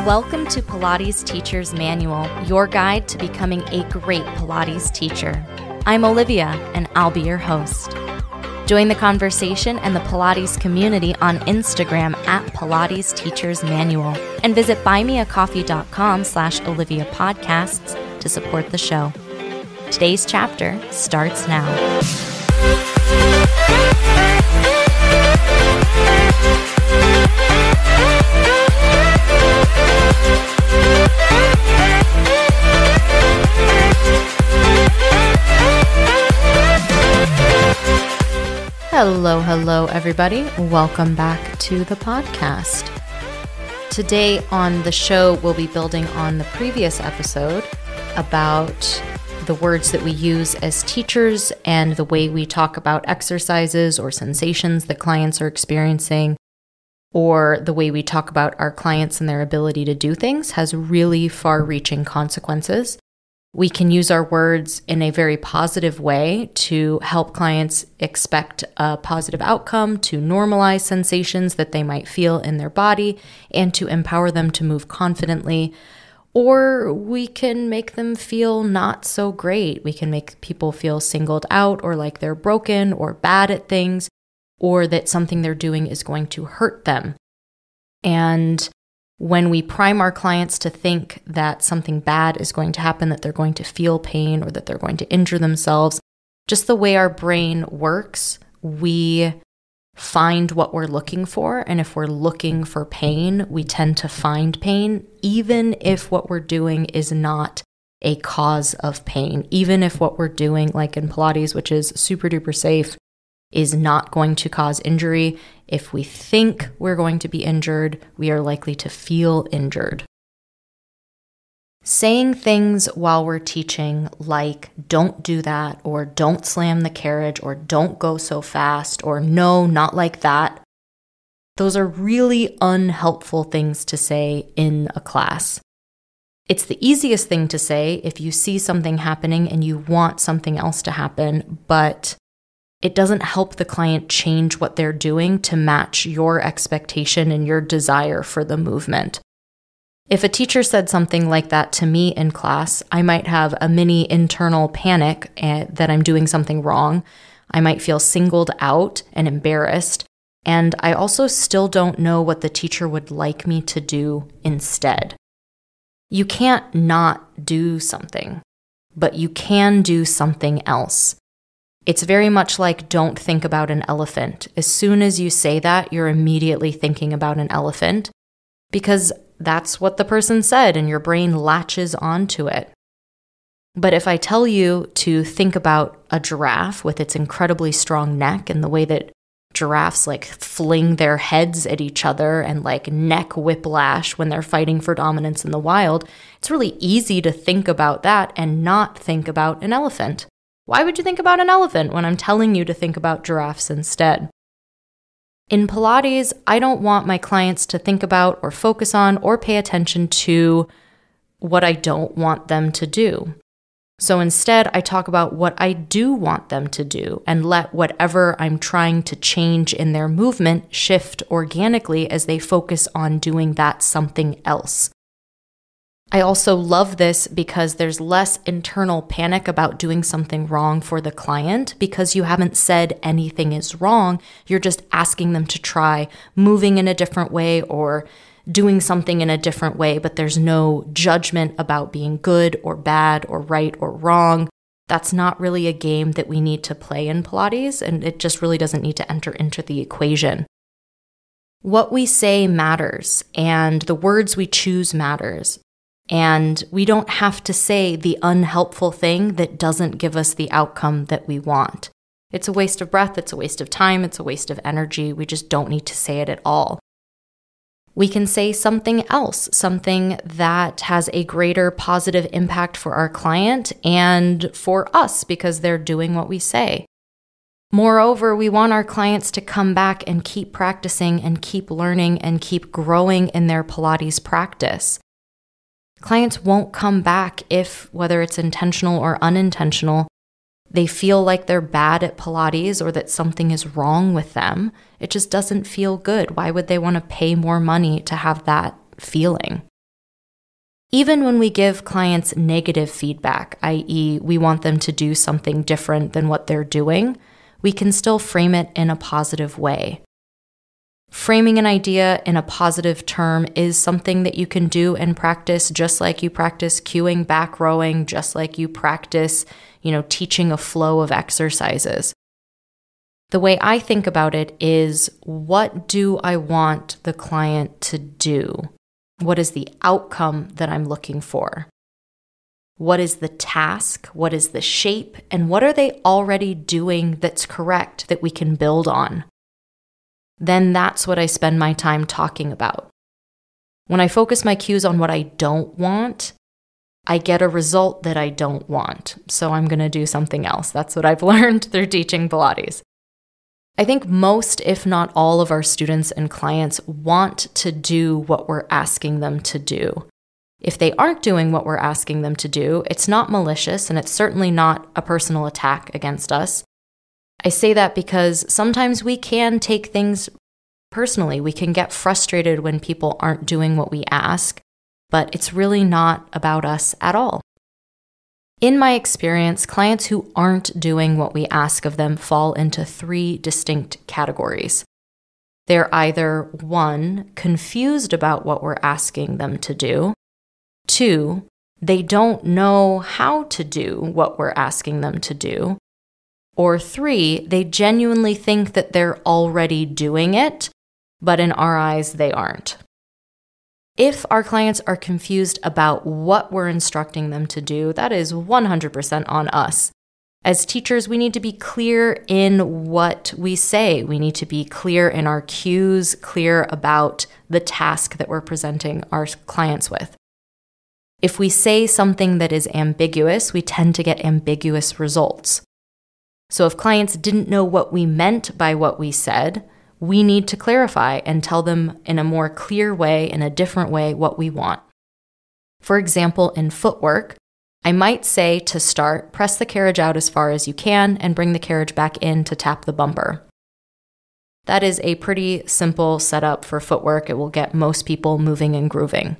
and welcome to Pilates Teacher's Manual, your guide to becoming a great Pilates teacher. I'm Olivia, and I'll be your host. Join the conversation and the Pilates community on Instagram at Pilates Teacher's Manual, and visit buymeacoffee.com/Olivia Podcasts to support the show. Today's chapter starts now. Hello, everybody. Welcome back to the podcast. Today on the show, we'll be building on the previous episode about the words that we use as teachers and the way we talk about exercises or sensations that clients are experiencing, or the way we talk about our clients and their ability to do things has really far-reaching consequences. We can use our words in a very positive way to help clients expect a positive outcome, to normalize sensations that they might feel in their body, and to empower them to move confidently. Or we can make them feel not so great. We can make people feel singled out or like they're broken or bad at things, or that something they're doing is going to hurt them. And when we prime our clients to think that something bad is going to happen, that they're going to feel pain or that they're going to injure themselves, just the way our brain works, we find what we're looking for. And if we're looking for pain, we tend to find pain, even if what we're doing is not a cause of pain. Even if what we're doing, like in Pilates, which is super duper safe, is not going to cause injury. If we think we're going to be injured, we are likely to feel injured. Saying things while we're teaching like, don't do that, or don't slam the carriage, or don't go so fast, or no, not like that, those are really unhelpful things to say in a class. It's the easiest thing to say if you see something happening and you want something else to happen, but it doesn't help the client change what they're doing to match your expectation and your desire for the movement. If a teacher said something like that to me in class, I might have a mini internal panic that I'm doing something wrong. I might feel singled out and embarrassed. And I also still don't know what the teacher would like me to do instead. You can't not do something, but you can do something else. It's very much like don't think about an elephant. As soon as you say that, you're immediately thinking about an elephant because that's what the person said and your brain latches onto it. But if I tell you to think about a giraffe with its incredibly strong neck and the way that giraffes like fling their heads at each other and like neck whiplash when they're fighting for dominance in the wild, it's really easy to think about that and not think about an elephant. Why would you think about an elephant when I'm telling you to think about giraffes instead? In Pilates, I don't want my clients to think about or focus on or pay attention to what I don't want them to do. So instead, I talk about what I do want them to do and let whatever I'm trying to change in their movement shift organically as they focus on doing that something else. I also love this because there's less internal panic about doing something wrong for the client because you haven't said anything is wrong. You're just asking them to try moving in a different way or doing something in a different way, but there's no judgment about being good or bad or right or wrong. That's not really a game that we need to play in Pilates, and it just really doesn't need to enter into the equation. What we say matters, and the words we choose matters. And we don't have to say the unhelpful thing that doesn't give us the outcome that we want. It's a waste of breath, it's a waste of time, it's a waste of energy. We just don't need to say it at all. We can say something else, something that has a greater positive impact for our client and for us because they're doing what we say. Moreover, we want our clients to come back and keep practicing and keep learning and keep growing in their Pilates practice. Clients won't come back if, whether it's intentional or unintentional, they feel like they're bad at Pilates or that something is wrong with them. It just doesn't feel good. Why would they want to pay more money to have that feeling? Even when we give clients negative feedback, i.e., we want them to do something different than what they're doing, we can still frame it in a positive way. Framing an idea in a positive term is something that you can do and practice just like you practice cueing back rowing, just like you practice, teaching a flow of exercises. The way I think about it is, what do I want the client to do? What is the outcome that I'm looking for? What is the task? What is the shape? And what are they already doing that's correct that we can build on? Then that's what I spend my time talking about. When I focus my cues on what I don't want, I get a result that I don't want. So I'm going to do something else. That's what I've learned through teaching Pilates. I think most, if not all, of our students and clients want to do what we're asking them to do. If they aren't doing what we're asking them to do, it's not malicious and it's certainly not a personal attack against us. I say that because sometimes we can take things personally. We can get frustrated when people aren't doing what we ask, but it's really not about us at all. In my experience, clients who aren't doing what we ask of them fall into 3 distinct categories. They're either 1, confused about what we're asking them to do, 2, they don't know how to do what we're asking them to do, or 3, they genuinely think that they're already doing it, but in our eyes, they aren't. If our clients are confused about what we're instructing them to do, that is 100% on us. As teachers, we need to be clear in what we say. We need to be clear in our cues, clear about the task that we're presenting our clients with. If we say something that is ambiguous, we tend to get ambiguous results. So if clients didn't know what we meant by what we said, we need to clarify and tell them in a more clear way, in a different way, what we want. For example, in footwork, I might say to start, press the carriage out as far as you can and bring the carriage back in to tap the bumper. That is a pretty simple setup for footwork. It will get most people moving and grooving.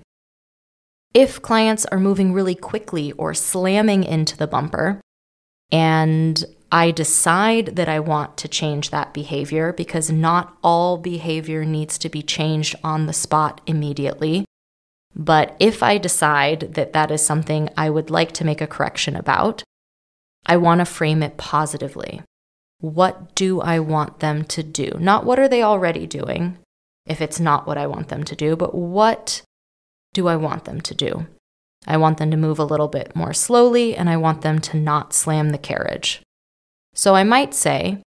If clients are moving really quickly or slamming into the bumper, and I decide that I want to change that behavior, because not all behavior needs to be changed on the spot immediately. But if I decide that that is something I would like to make a correction about, I want to frame it positively. What do I want them to do? Not what are they already doing, if it's not what I want them to do, but what do I want them to do? I want them to move a little bit more slowly, and I want them to not slam the carriage. So I might say,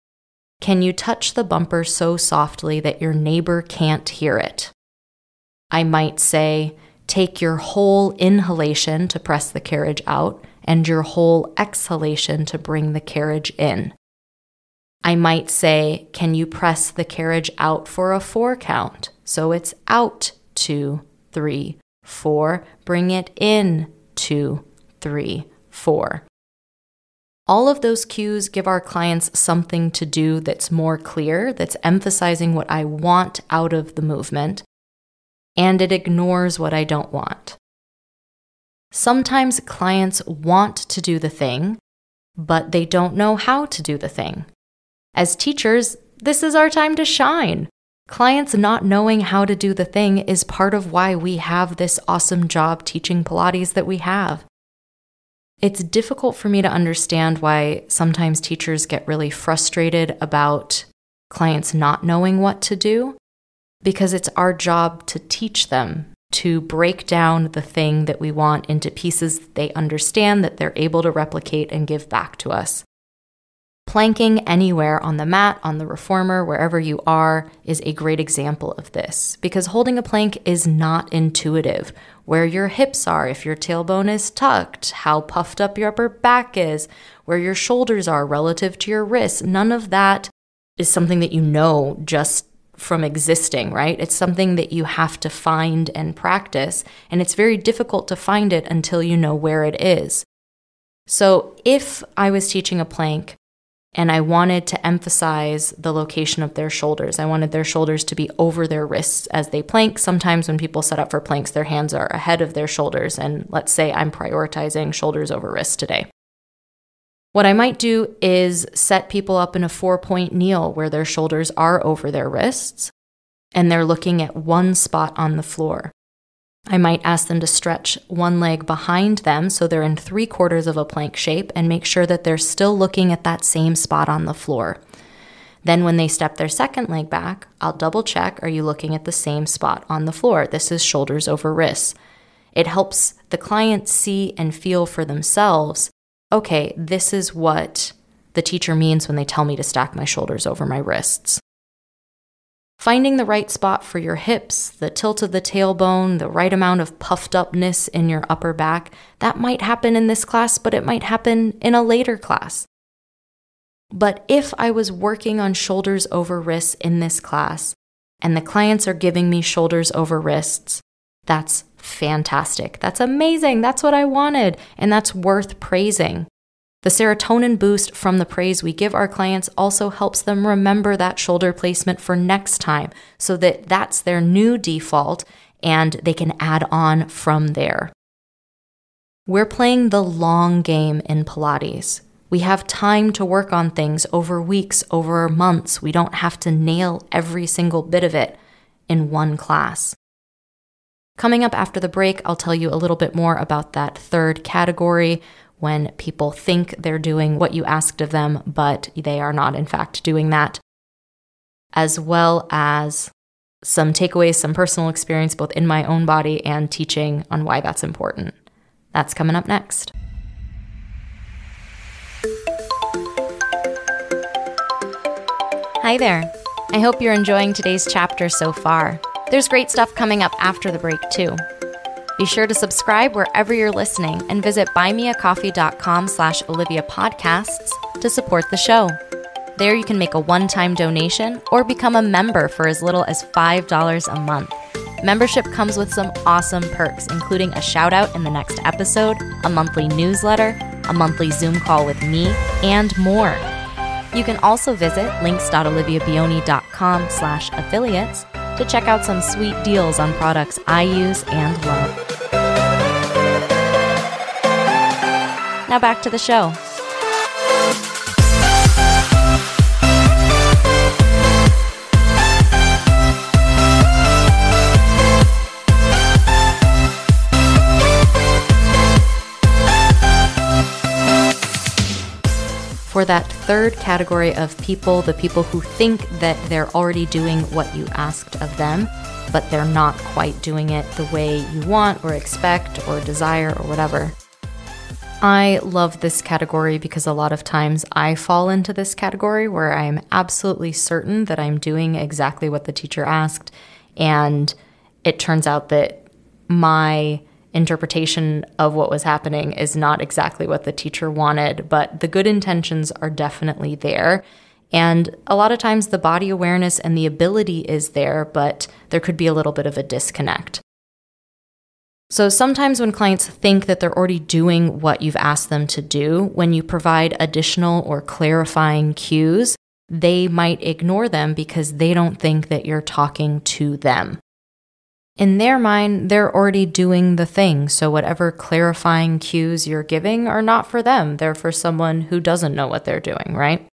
can you touch the bumper so softly that your neighbor can't hear it? I might say, take your whole inhalation to press the carriage out and your whole exhalation to bring the carriage in. I might say, can you press the carriage out for a 4 count? So it's out, 2, 3, 4. Bring it in, 2, 3, 4. All of those cues give our clients something to do that's more clear, that's emphasizing what I want out of the movement, and it ignores what I don't want. Sometimes clients want to do the thing, but they don't know how to do the thing. As teachers, this is our time to shine. Clients not knowing how to do the thing is part of why we have this awesome job teaching Pilates that we have. It's difficult for me to understand why sometimes teachers get really frustrated about clients not knowing what to do, because it's our job to teach them, to break down the thing that we want into pieces that they understand, that they're able to replicate and give back to us. Planking anywhere on the mat, on the reformer, wherever you are, is a great example of this, because holding a plank is not intuitive. Where your hips are, if your tailbone is tucked, how puffed up your upper back is, where your shoulders are relative to your wrists, none of that is something that you know just from existing, right? It's something that you have to find and practice, and it's very difficult to find it until you know where it is. So if I was teaching a plank, And I wanted to emphasize the location of their shoulders. I wanted their shoulders to be over their wrists as they plank. Sometimes when people set up for planks, their hands are ahead of their shoulders. And let's say I'm prioritizing shoulders over wrists today. What I might do is set people up in a 4-point kneel where their shoulders are over their wrists and they're looking at one spot on the floor. I might ask them to stretch one leg behind them so they're in 3/4 of a plank shape and make sure that they're still looking at that same spot on the floor. Then when they step their second leg back, I'll double check, are you looking at the same spot on the floor? This is shoulders over wrists. It helps the client see and feel for themselves, okay, this is what the teacher means when they tell me to stack my shoulders over my wrists. Finding the right spot for your hips, the tilt of the tailbone, the right amount of puffed upness in your upper back, that might happen in this class, but it might happen in a later class. But if I was working on shoulders over wrists in this class, and the clients are giving me shoulders over wrists, that's fantastic. That's amazing. That's what I wanted, and that's worth praising. The serotonin boost from the praise we give our clients also helps them remember that shoulder placement for next time so that that's their new default and they can add on from there. We're playing the long game in Pilates. We have time to work on things over weeks, over months. We don't have to nail every single bit of it in one class. Coming up after the break, I'll tell you a little bit more about that third category, when people think they're doing what you asked of them, but they are not, in fact, doing that, as well as some takeaways, some personal experience, both in my own body and teaching on why that's important. That's coming up next. Hi there. I hope you're enjoying today's chapter so far. There's great stuff coming up after the break, too. Be sure to subscribe wherever you're listening and visit buymeacoffee.com/Olivia Podcasts to support the show. There you can make a one-time donation or become a member for as little as $5 a month. Membership comes with some awesome perks, including a shout-out in the next episode, a monthly newsletter, a monthly Zoom call with me, and more. You can also visit links.oliviabioni.com/affiliates to check out some sweet deals on products I use and love. Now back to the show. For that third category of people, the people who think that they're already doing what you asked of them, but they're not quite doing it the way you want or expect or desire or whatever. I love this category because a lot of times I fall into this category where I'm absolutely certain that I'm doing exactly what the teacher asked, and it turns out that my interpretation of what was happening is not exactly what the teacher wanted, but the good intentions are definitely there. And a lot of times the body awareness and the ability is there, but there could be a little bit of a disconnect. So sometimes when clients think that they're already doing what you've asked them to do, when you provide additional or clarifying cues, they might ignore them because they don't think that you're talking to them. In their mind, they're already doing the thing, so whatever clarifying cues you're giving are not for them. They're for someone who doesn't know what they're doing, right?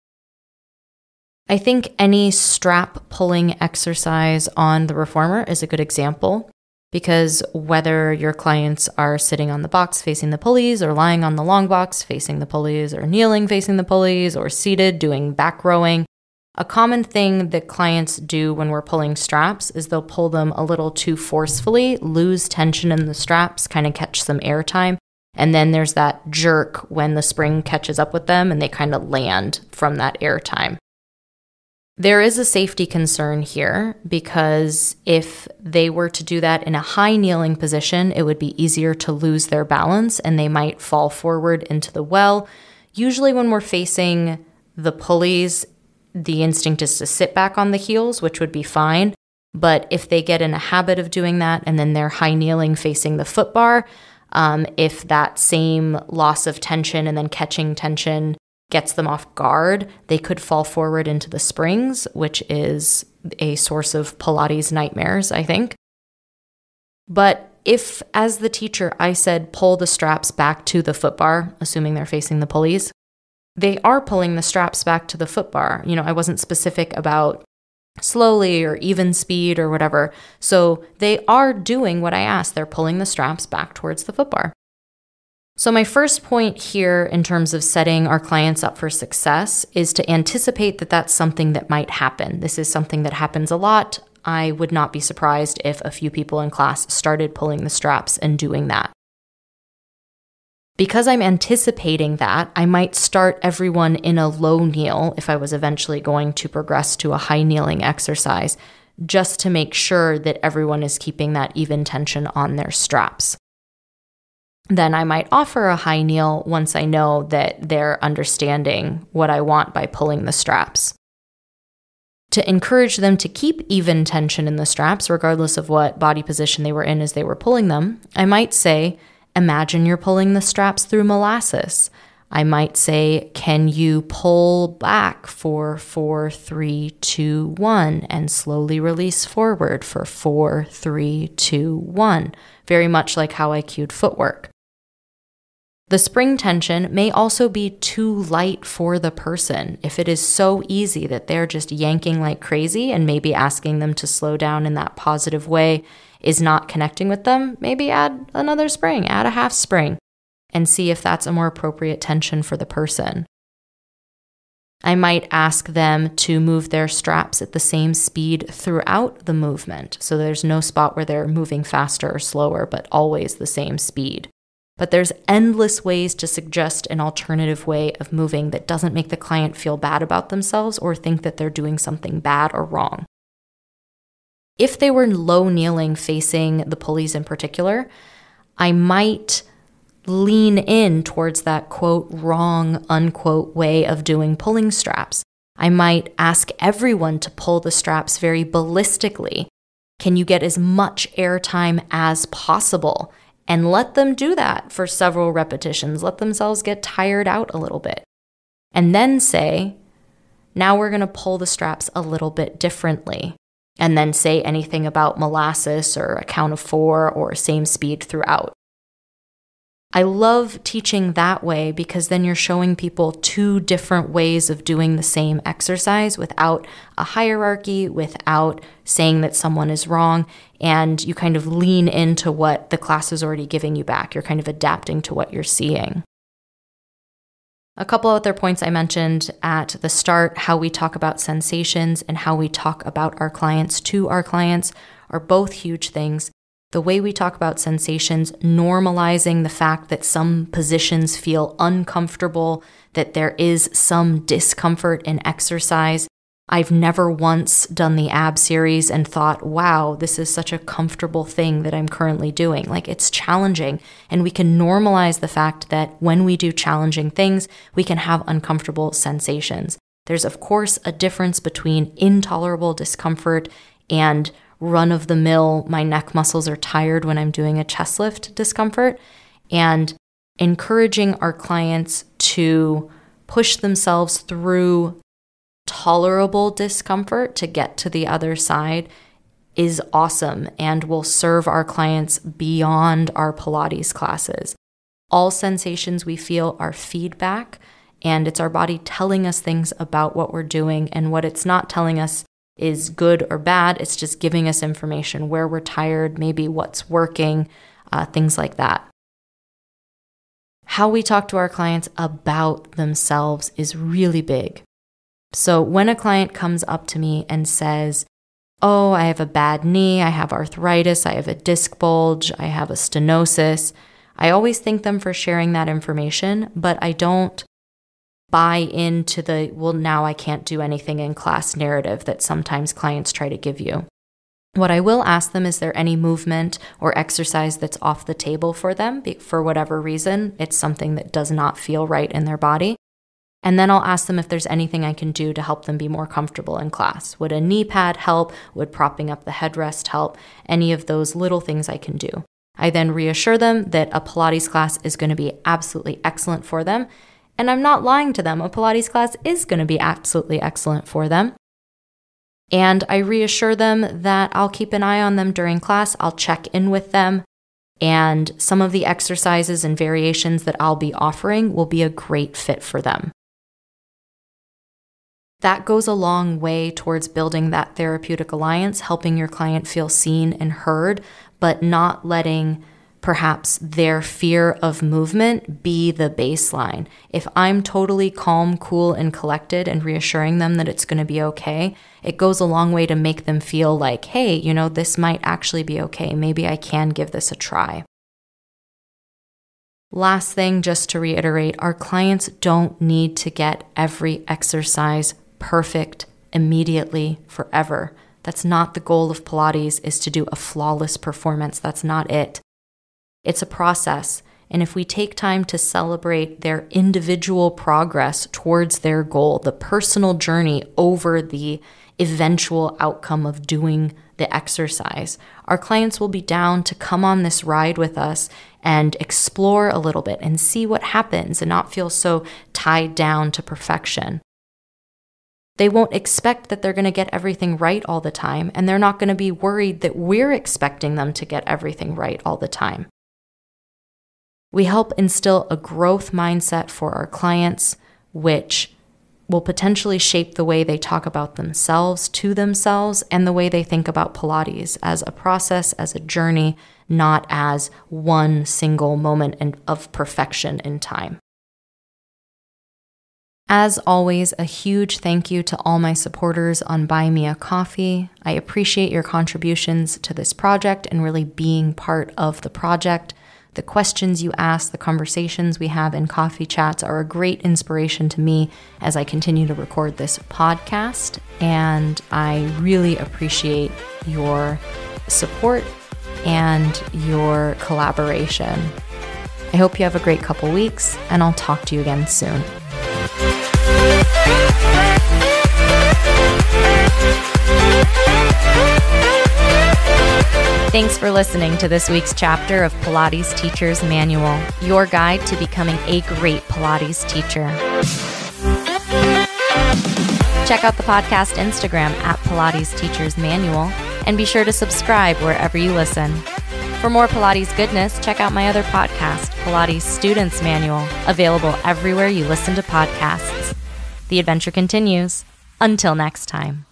I think any strap pulling exercise on the reformer is a good example, because whether your clients are sitting on the box facing the pulleys or lying on the long box facing the pulleys or kneeling facing the pulleys or seated doing back rowing, a common thing that clients do when we're pulling straps is they'll pull them a little too forcefully, lose tension in the straps, kind of catch some air time, and then there's that jerk when the spring catches up with them and they kind of land from that air time. There is a safety concern here because if they were to do that in a high kneeling position, it would be easier to lose their balance and they might fall forward into the well. Usually when we're facing the pulleys, the instinct is to sit back on the heels, which would be fine. But if they get in a habit of doing that and then they're high kneeling facing the foot bar, if that same loss of tension and then catching tension gets them off guard, they could fall forward into the springs, which is a source of Pilates nightmares, I think. But if, as the teacher, I said pull the straps back to the foot bar, assuming they're facing the pulleys, they are pulling the straps back to the foot bar. I wasn't specific about slowly or even speed or whatever. So they are doing what I asked. They're pulling the straps back towards the foot bar. So my first point here in terms of setting our clients up for success is to anticipate that that's something that might happen. This is something that happens a lot. I would not be surprised if a few people in class started pulling the straps and doing that. Because I'm anticipating that, I might start everyone in a low kneel if I was eventually going to progress to a high kneeling exercise, just to make sure that everyone is keeping that even tension on their straps. Then I might offer a high kneel once I know that they're understanding what I want by pulling the straps. To encourage them to keep even tension in the straps, regardless of what body position they were in as they were pulling them, I might say, imagine you're pulling the straps through molasses. I might say, can you pull back for 4, 3, 2, 1 and slowly release forward for 4, 3, 2, 1, very much like how I cued footwork. The spring tension may also be too light for the person. If it is so easy that they're just yanking like crazy and maybe asking them to slow down in that positive way is not connecting with them, maybe add another spring, add a half spring, and see if that's a more appropriate tension for the person. I might ask them to move their straps at the same speed throughout the movement, so there's no spot where they're moving faster or slower, but always the same speed. But there's endless ways to suggest an alternative way of moving that doesn't make the client feel bad about themselves or think that they're doing something bad or wrong. If they were low kneeling facing the pulleys in particular, I might lean in towards that quote wrong unquote way of doing pulling straps. I might ask everyone to pull the straps very ballistically. Can you get as much airtime as possible? And let them do that for several repetitions. Let themselves get tired out a little bit. And then say, now we're going to pull the straps a little bit differently. And then say anything about molasses or a count of 4 or same speed throughout. I love teaching that way because then you're showing people 2 different ways of doing the same exercise without a hierarchy, without saying that someone is wrong, and you kind of lean into what the class is already giving you back. You're kind of adapting to what you're seeing. A couple other points I mentioned at the start, how we talk about sensations and how we talk about our clients to our clients are both huge things. The way we talk about sensations, normalizing the fact that some positions feel uncomfortable, that there is some discomfort in exercise. I've never once done the ab series and thought, wow, this is such a comfortable thing that I'm currently doing. Like, it's challenging. And we can normalize the fact that when we do challenging things, we can have uncomfortable sensations. There's, of course, a difference between intolerable discomfort and run-of-the-mill, my neck muscles are tired when I'm doing a chest lift discomfort, and encouraging our clients to push themselves through tolerable discomfort to get to the other side is awesome and will serve our clients beyond our Pilates classes. All sensations we feel are feedback, and it's our body telling us things about what we're doing, and what it's not telling us is good or bad. It's just giving us information where we're tired, maybe what's working, things like that. How we talk to our clients about themselves is really big. So when a client comes up to me and says, oh, I have a bad knee, I have arthritis, I have a disc bulge, I have a stenosis, I always thank them for sharing that information, but I don't buy into the, well, now I can't do anything in class narrative that sometimes clients try to give you. What I will ask them, is there any movement or exercise that's off the table for them for whatever reason? It's something that does not feel right in their body. And then I'll ask them if there's anything I can do to help them be more comfortable in class. Would a knee pad help? Would propping up the headrest help? Any of those little things I can do. I then reassure them that a Pilates class is going to be absolutely excellent for them, And I'm not lying to them. A Pilates class is going to be absolutely excellent for them. And I reassure them that I'll keep an eye on them during class. I'll check in with them. And some of the exercises and variations that I'll be offering will be a great fit for them. That goes a long way towards building that therapeutic alliance, helping your client feel seen and heard, but not letting perhaps their fear of movement be the baseline. If I'm totally calm, cool, and collected and reassuring them that it's going to be okay, it goes a long way to make them feel like, hey, this might actually be okay. Maybe I can give this a try. Last thing, just to reiterate, our clients don't need to get every exercise perfect immediately forever. That's not the goal of Pilates, is to do a flawless performance. That's not it. It's a process, and if we take time to celebrate their individual progress towards their goal, the personal journey over the eventual outcome of doing the exercise, our clients will be down to come on this ride with us and explore a little bit and see what happens and not feel so tied down to perfection. They won't expect that they're going to get everything right all the time, and they're not going to be worried that we're expecting them to get everything right all the time. We help instill a growth mindset for our clients, which will potentially shape the way they talk about themselves to themselves and the way they think about Pilates as a process, as a journey, not as one single moment of perfection in time. As always, a huge thank you to all my supporters on Buy Me a Coffee. I appreciate your contributions to this project and really being part of the project. The questions you ask, the conversations we have in coffee chats are a great inspiration to me as I continue to record this podcast, and I really appreciate your support and your collaboration. I hope you have a great couple weeks, and I'll talk to you again soon. Thanks for listening to this week's chapter of Pilates Teacher's Manual, your guide to becoming a great Pilates teacher. Check out the podcast Instagram at Pilates Teacher's Manual, and be sure to subscribe wherever you listen. For more Pilates goodness, check out my other podcast, Pilates Student's Manual, available everywhere you listen to podcasts. The adventure continues. Until next time.